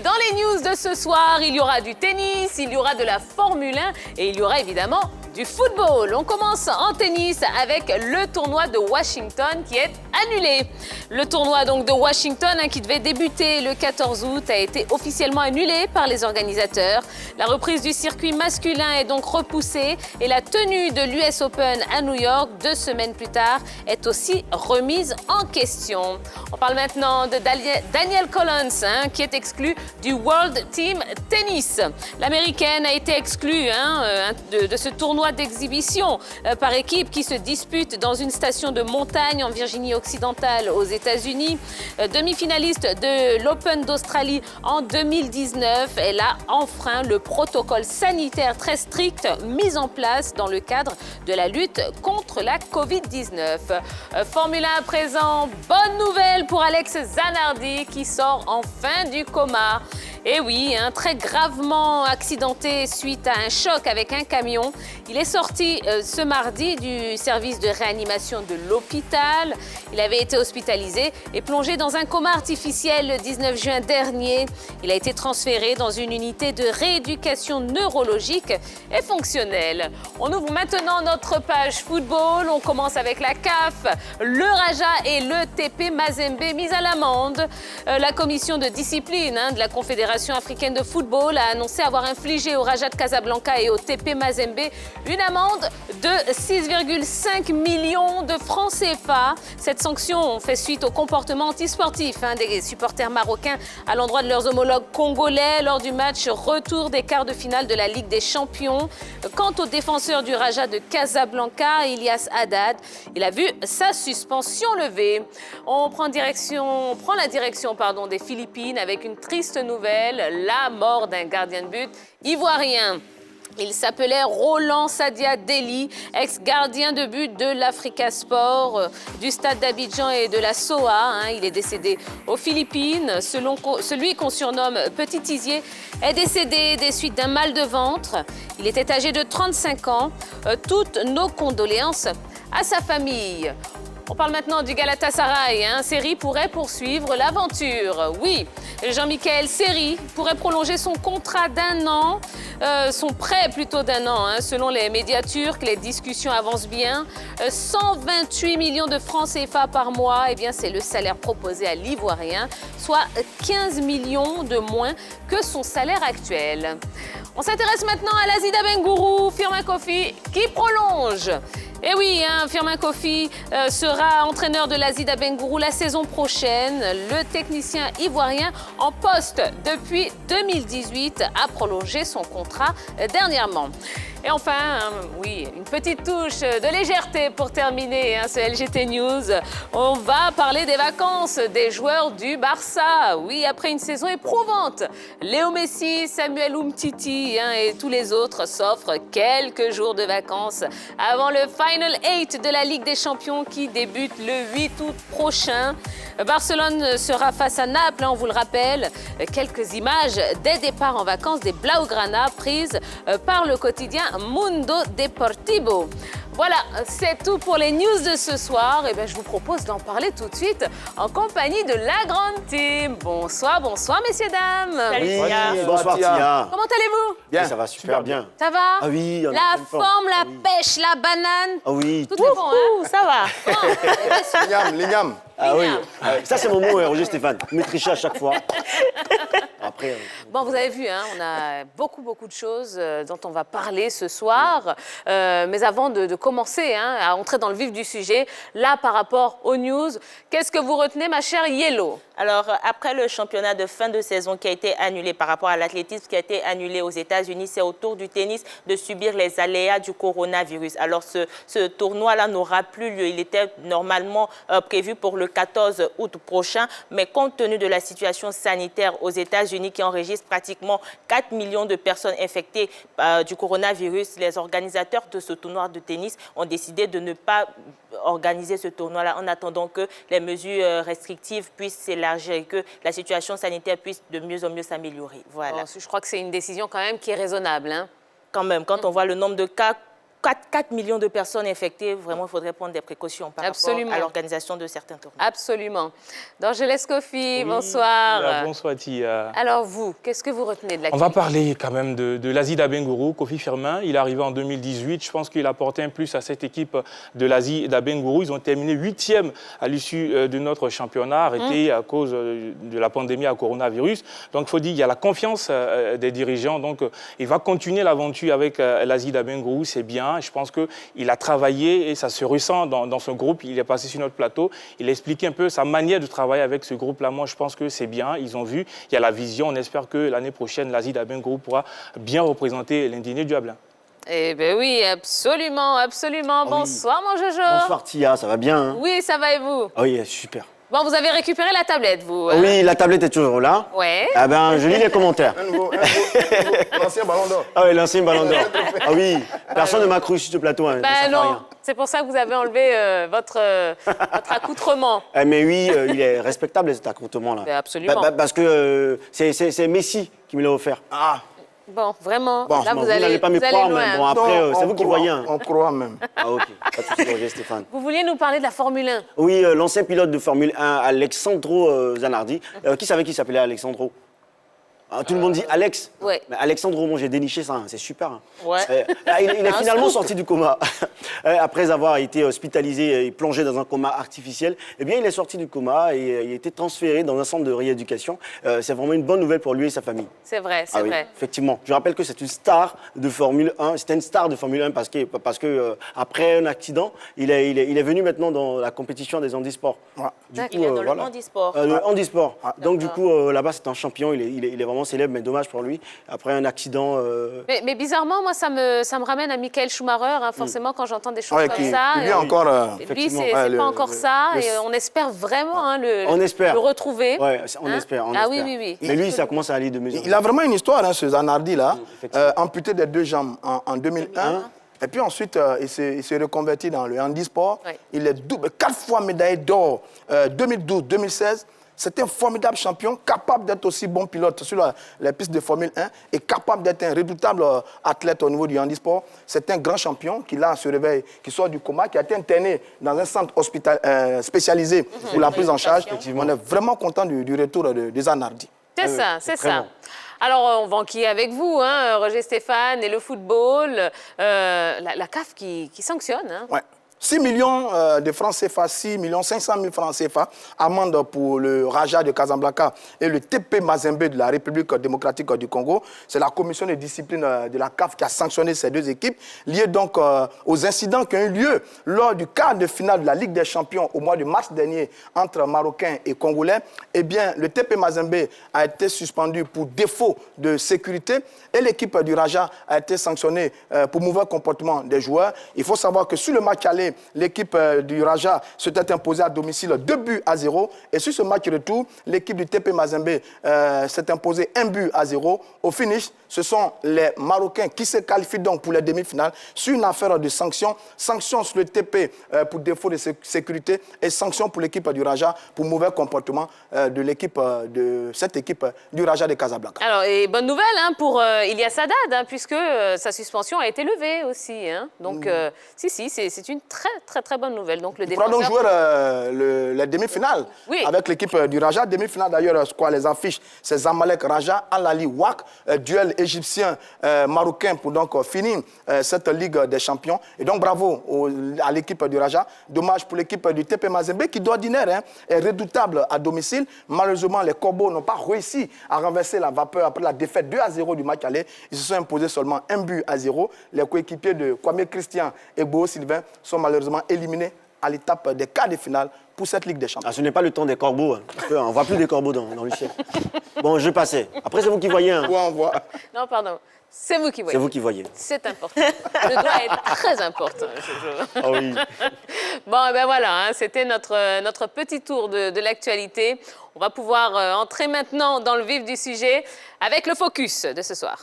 dans les news de ce soir, il y aura du tennis, il y aura de la Formule 1 et il y aura évidemment du football. On commence en tennis avec le tournoi de Washington qui est annulé. Le tournoi donc de Washington qui devait débuter le 14 août a été officiellement annulé par les organisateurs. La reprise du circuit masculin est donc repoussée et la tenue de l'US Open à New York 2 semaines plus tard est aussi remise en question. On parle maintenant de Danielle Collins qui est exclue du World Team Tennis. L'américaine a été exclue de ce tournoi d'exhibition par équipe qui se dispute dans une station de montagne en Virginie occidentale aux États-Unis. Demi-finaliste de l'Open d'Australie en 2019, elle a enfreint le protocole sanitaire très strict mis en place dans le cadre de la lutte contre la Covid-19. Formule 1 à présent, bonne nouvelle pour Alex Zanardi qui sort enfin du coma. Et oui, très gravement accidenté suite à un choc avec un camion. Il est sorti ce mardi du service de réanimation de l'hôpital. Il avait été hospitalisé et plongé dans un coma artificiel le 19 juin dernier. Il a été transféré dans une unité de rééducation neurologique et fonctionnelle. On ouvre maintenant notre page football. On commence avec la CAF, le Raja et le TP Mazembe mis à l'amende. La commission de discipline de la Confédération africaine de football a annoncé avoir infligé au Raja de Casablanca et au TP Mazembe une amende de 6,5 millions de francs CFA. Cette sanction fait suite au comportement antisportif des supporters marocains à l'endroit de leurs homologues congolais lors du match retour des quarts de finale de la Ligue des Champions. Quant au défenseur du Raja de Casablanca, Ilyas Haddad, il a vu sa suspension levée. On prend la direction des Philippines avec une triste nouvelle, la mort d'un gardien de but ivoirien. Il s'appelait Roland Sadia Deli, ex-gardien de but de l'Africa Sport, du stade d'Abidjan et de la SOA. Il est décédé aux Philippines. Celui qu'on surnomme Petit Isier est décédé des suites d'un mal de ventre. Il était âgé de 35 ans. Toutes nos condoléances à sa famille. On parle maintenant du Galatasaray. Seri pourrait poursuivre l'aventure. Oui, Jean-Michel Seri pourrait prolonger son contrat d'1 an, son prêt plutôt d'1 an. Selon les médias turcs, les discussions avancent bien. 128 millions de francs CFA par mois, c'est le salaire proposé à l'Ivoirien, soit 15 millions de moins que son salaire actuel. On s'intéresse maintenant à Lazida Bengourou, Firmin Kofi, qui prolonge. Et oui, Firmin Kofi sera entraîneur de Lazida Bengourou la saison prochaine. Le technicien ivoirien en poste depuis 2018 a prolongé son contrat dernièrement. Et enfin, une petite touche de légèreté pour terminer ce LGT News. On va parler des vacances des joueurs du Barça. Oui, après une saison éprouvante, Léo Messi, Samuel Umtiti et tous les autres s'offrent quelques jours de vacances avant le Final 8 de la Ligue des Champions qui débute le 8 août prochain. Barcelone sera face à Naples, on vous le rappelle. Quelques images des départs en vacances des Blaugrana prises par le quotidien Mundo Deportivo. Voilà, c'est tout pour les news de ce soir. Je vous propose d'en parler tout de suite en compagnie de la grande team. Bonsoir, messieurs, dames. Salut, oui, bonsoir Tia. Comment allez-vous? Bien, ça va super bien. Ça va? Ah oui, la forme, la pêche, la banane. Ah oui. Tout est bon, ça va. Les gnams. Ah oui, ça c'est mon mot, Roger Stéphane. Vous me trichez à chaque fois. Après, Bon, vous avez vu, on a beaucoup de choses dont on va parler ce soir. Mais avant de commencer à entrer dans le vif du sujet, là, par rapport aux news, qu'est-ce que vous retenez, ma chère Yellow? Alors, après le championnat de fin de saison qui a été annulé par rapport à l'athlétisme qui a été annulé aux États-Unis, c'est au tour du tennis de subir les aléas du coronavirus. Alors, ce tournoi-là n'aura plus lieu. Il était normalement prévu pour le 14 août prochain, mais compte tenu de la situation sanitaire aux États-Unis qui enregistre pratiquement 4 millions de personnes infectées du coronavirus, les organisateurs de ce tournoi de tennis ont décidé de ne pas organiser ce tournoi-là en attendant que les mesures restrictives puissent s'élargir et que la situation sanitaire puisse de mieux en mieux s'améliorer. Voilà. Bon, je crois que c'est une décision quand même qui est raisonnable. Quand même, quand on voit le nombre de cas 4 millions de personnes infectées, vraiment, il faudrait prendre des précautions par rapport à l'organisation de certains tournois. Absolument. D'Angeles Kofi, bonsoir. Bonsoir, Tia. Alors vous, qu'est-ce que vous retenez de l'actualité? On va parler quand même de l'Asie d'Abengourou, Kofi Firmin. Il est arrivé en 2018. Je pense qu'il a apporté un plus à cette équipe de l'Asie d'Abengourou. Ils ont terminé 8e à l'issue de notre championnat, arrêté à cause de la pandémie à coronavirus. Donc il faut dire qu'il y a la confiance des dirigeants. Donc il va continuer l'aventure avec l'Asie d'Abengourou, c'est bien. Je pense qu'il a travaillé et ça se ressent dans son groupe. Il est passé sur notre plateau. Il a expliqué un peu sa manière de travailler avec ce groupe-là. Moi, je pense que c'est bien. Ils ont vu. Il y a la vision. On espère que l'année prochaine, l'Asie d'Abengourou pourra bien représenter l'Indigné du Hablin. Eh bien oui, absolument, absolument. Bonsoir, mon Jojo. Bonsoir, Tia. Ça va bien, hein? Oui, ça va et vous? Ah oui, super. Bon, vous avez récupéré la tablette, vous? Oui, la tablette est toujours là. Ouais. Ah ben, je lis les commentaires. L'ancien ballon d'or. Ah oui, l'ancien ballon d'or. Ah oui, personne ne m'a cru sur ce plateau. Hein, Ben non, c'est pour ça que vous avez enlevé votre accoutrement. Mais oui, il est respectable cet accoutrement-là. Ben absolument. Parce que c'est Messi qui me l'a offert. Ah, Bon, vraiment, Bon, là, vous vous allez n'allez pas me croire, loin. mais bon, après, non, c'est on vous qui croit, voyez. Hein. On croit même. Ah ok, pas de souci, Roger Stéphane. Vous vouliez nous parler de la Formule 1? Oui, l'ancien pilote de Formule 1, Alessandro Zanardi. Qui savait qui s'appelait Alessandro? Tout le monde dit Alex. Ouais. Mais Alessandro, moi j'ai déniché ça, hein, c'est super. Hein. Ouais. Il est finalement sorti du coma. Après avoir été hospitalisé et plongé dans un coma artificiel, eh bien il est sorti du coma et il a été transféré dans un centre de rééducation. C'est vraiment une bonne nouvelle pour lui et sa famille. C'est vrai, c'est Ah oui, vrai. effectivement. Je rappelle que c'est une star de Formule 1. C'était une star de Formule 1 parce que après un accident, il est venu maintenant dans la compétition des handisports. Ouais. Il est dans le handisport. Le handisport. Donc du D'accord. coup, là-bas, c'est un champion. Il est vraiment célèbre, mais dommage pour lui. Après un accident... Mais bizarrement, moi, ça me ramène à Michael Schumacher, hein, forcément, quand j'entends des choses Ouais, comme ça. il vit encore. Lui, c'est effectivement. pas encore ça. Et on espère vraiment hein, On espère. le retrouver. Ouais, on Hein? espère. Ah oui, oui, oui. Mais lui, ça commence à aller de mesure. Il a vraiment une histoire, hein, ce Zanardi-là, effectivement. amputé des 2 jambes en 2001. Et puis ensuite, il s'est reconverti dans le handisport. Ouais. Il est 4 fois médaillé d'or, 2012, 2016. C'est un formidable champion, capable d'être aussi bon pilote sur les pistes de Formule 1 et capable d'être un redoutable athlète au niveau du handisport. C'est un grand champion qui, là, se réveille, qui sort du coma, qui a été interné dans un centre spécialisé pour la prise en charge. On est vraiment content du retour de Zanardi. C'est ça, c'est très ça. bon. Alors, on va enquiller avec vous, hein, Roger Stéphane, et le football. La CAF qui sanctionne. Hein. Ouais. 6 millions de francs CFA, 6 500 000 francs CFA, amende pour le Raja de Casablanca et le TP Mazembe de la République démocratique du Congo. C'est la commission de discipline de la CAF qui a sanctionné ces 2 équipes, liées donc aux incidents qui ont eu lieu lors du quart de finale de la Ligue des Champions au mois de mars dernier entre Marocains et Congolais. Eh bien, le TP Mazembe a été suspendu pour défaut de sécurité et l'équipe du Raja a été sanctionnée pour mauvais comportement des joueurs. Il faut savoir que sur le match aller, l'équipe du Raja s'était imposée à domicile 2-0. Et sur ce match retour, l'équipe du TP Mazembe s'est imposée 1-0. Au finish, ce sont les Marocains qui se qualifient donc pour les demi-finales sur une affaire de sanctions. Sanctions sur le TP pour défaut de sécurité et sanctions pour l'équipe du Raja pour mauvais comportement de cette équipe du Raja de Casablanca. Alors, et bonne nouvelle hein, pour Ilyas Haddad, hein, puisque sa suspension a été levée aussi. Hein. Donc, c'est une très bonne nouvelle. Donc, le Il faudra donc jouer les demi-finales avec l'équipe du Raja. Demi-finale d'ailleurs, les affiches, c'est Zamalek Raja, Al-Ali Wak, duel égyptien-marocain pour donc finir cette Ligue des Champions. Et donc bravo à l'équipe du Raja. Dommage pour l'équipe du TP Mazembe qui d'ordinaire est redoutable à domicile. Malheureusement, les Corbeaux n'ont pas réussi à renverser la vapeur après la défaite 2-0 du match aller. Ils se sont imposés seulement 1-0. Les coéquipiers de Kwame Christian et Beau Sylvain sont malheureusement éliminés à l'étape des quarts de finale pour cette Ligue des Champions. Ah, ce n'est pas le temps des corbeaux, hein, parce qu'on ne voit plus des corbeaux dans le ciel. Bon, je passais. Après, c'est vous qui voyez. Hein. On voit. Non, pardon. C'est vous qui voyez. C'est vous qui voyez. C'est important. Le doigt est très important. Ah oui. Bon, et ben voilà, hein, c'était notre petit tour de l'actualité. On va pouvoir entrer maintenant dans le vif du sujet avec le focus de ce soir.